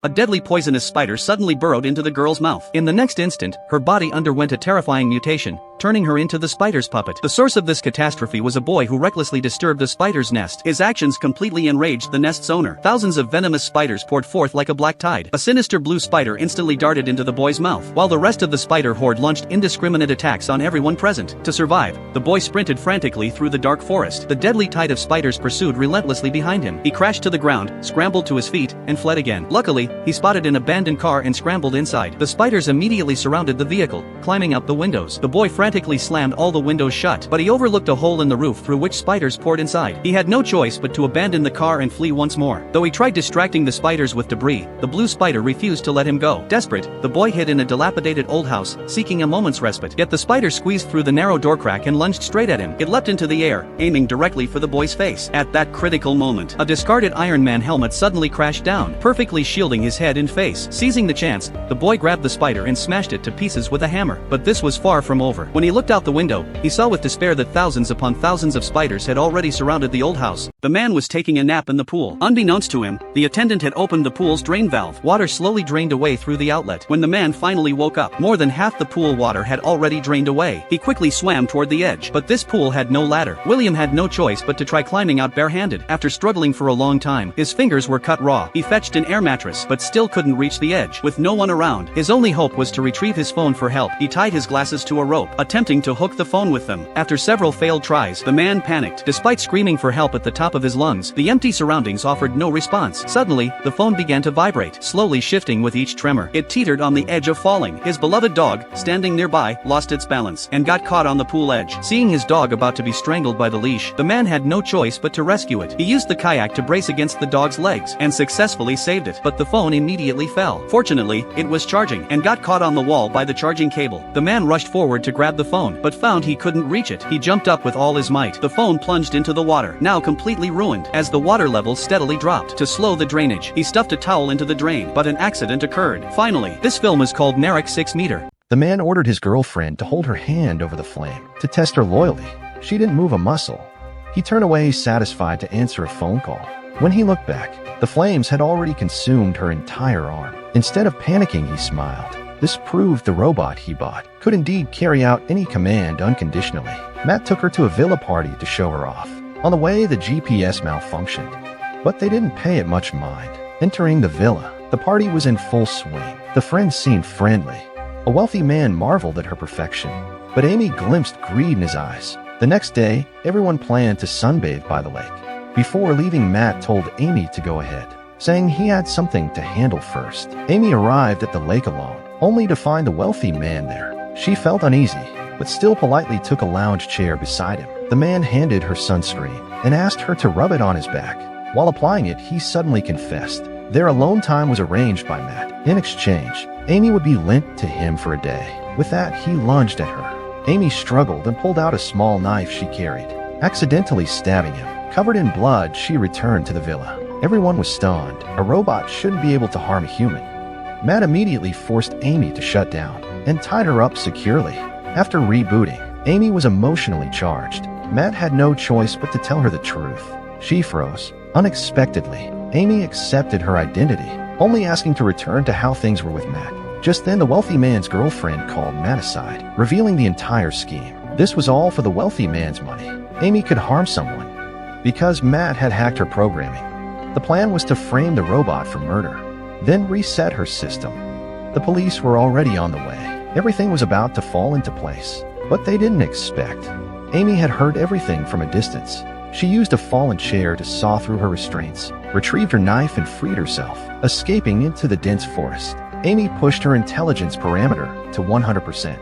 A deadly poisonous spider suddenly burrowed into the girl's mouth. In the next instant, her body underwent a terrifying mutation, turning her into the spider's puppet. The source of this catastrophe was a boy who recklessly disturbed a spider's nest. His actions completely enraged the nest's owner. Thousands of venomous spiders poured forth like a black tide. A sinister blue spider instantly darted into the boy's mouth, while the rest of the spider horde launched indiscriminate attacks on everyone present. To survive, the boy sprinted frantically through the dark forest. The deadly tide of spiders pursued relentlessly behind him. He crashed to the ground, scrambled to his feet, and fled again. Luckily, he spotted an abandoned car and scrambled inside. The spiders immediately surrounded the vehicle, climbing up the windows. The boy frantically slammed all the windows shut, but he overlooked a hole in the roof through which spiders poured inside. He had no choice but to abandon the car and flee once more. Though he tried distracting the spiders with debris, the blue spider refused to let him go. Desperate, the boy hid in a dilapidated old house, seeking a moment's respite. Yet the spider squeezed through the narrow door crack and lunged straight at him. It leapt into the air, aiming directly for the boy's face. At that critical moment, a discarded Iron Man helmet suddenly crashed down, perfectly shielding his head and face. Seizing the chance, the boy grabbed the spider and smashed it to pieces with a hammer. But this was far from over. When he looked out the window, he saw with despair that thousands upon thousands of spiders had already surrounded the old house. The man was taking a nap in the pool. Unbeknownst to him, the attendant had opened the pool's drain valve. Water slowly drained away through the outlet. When the man finally woke up, more than half the pool water had already drained away. He quickly swam toward the edge, but this pool had no ladder. William had no choice but to try climbing out barehanded. After struggling for a long time, his fingers were cut raw. He fetched an air mattress, but still couldn't reach the edge. With no one around, his only hope was to retrieve his phone for help. He tied his glasses to a rope, attempting to hook the phone with them. After several failed tries, the man panicked. Despite screaming for help at the top of his lungs, the empty surroundings offered no response. Suddenly, the phone began to vibrate, slowly shifting with each tremor. It teetered on the edge of falling. His beloved dog, standing nearby, lost its balance and got caught on the pool edge. Seeing his dog about to be strangled by the leash, the man had no choice but to rescue it. He used the kayak to brace against the dog's legs and successfully saved it, but the phone immediately fell. Fortunately, it was charging and got caught on the wall by the charging cable. The man rushed forward to grab the phone, but found he couldn't reach it. He jumped up with all his might. The phone plunged into the water, now completely ruined. As the water level steadily dropped, to slow the drainage, he stuffed a towel into the drain, but an accident occurred. Finally, this film is called Películas 6 meter. The man ordered his girlfriend to hold her hand over the flame to test her loyalty. She didn't move a muscle. He turned away satisfied to answer a phone call. When he looked back, the flames had already consumed her entire arm. Instead of panicking, he smiled. This proved the robot he bought could indeed carry out any command unconditionally. Matt took her to a villa party to show her off. On the way, the GPS malfunctioned, but they didn't pay it much mind. Entering the villa, the party was in full swing. The friends seemed friendly. A wealthy man marveled at her perfection, but Amy glimpsed greed in his eyes. The next day, everyone planned to sunbathe by the lake. Before leaving, Matt told Amy to go ahead, saying he had something to handle first. Amy arrived at the lake alone, only to find the wealthy man there. She felt uneasy, but still politely took a lounge chair beside him. The man handed her sunscreen and asked her to rub it on his back. While applying it, he suddenly confessed. Their alone time was arranged by Matt. In exchange, Amy would be lent to him for a day. With that, he lunged at her. Amy struggled and pulled out a small knife she carried, accidentally stabbing him. Covered in blood, she returned to the villa. Everyone was stunned. A robot shouldn't be able to harm a human. Matt immediately forced Amy to shut down and tied her up securely. After rebooting, Amy was emotionally charged. Matt had no choice but to tell her the truth. She froze. Unexpectedly, Amy accepted her identity, only asking to return to how things were with Matt. Just then, the wealthy man's girlfriend called Matt aside, revealing the entire scheme. This was all for the wealthy man's money. Amy could harm someone because Matt had hacked her programming. The plan was to frame the robot for murder, then reset her system. The police were already on the way. Everything was about to fall into place, but they didn't expect. Amy had heard everything from a distance. She used a fallen chair to saw through her restraints, retrieved her knife and freed herself, escaping into the dense forest. Amy pushed her intelligence parameter to 100%.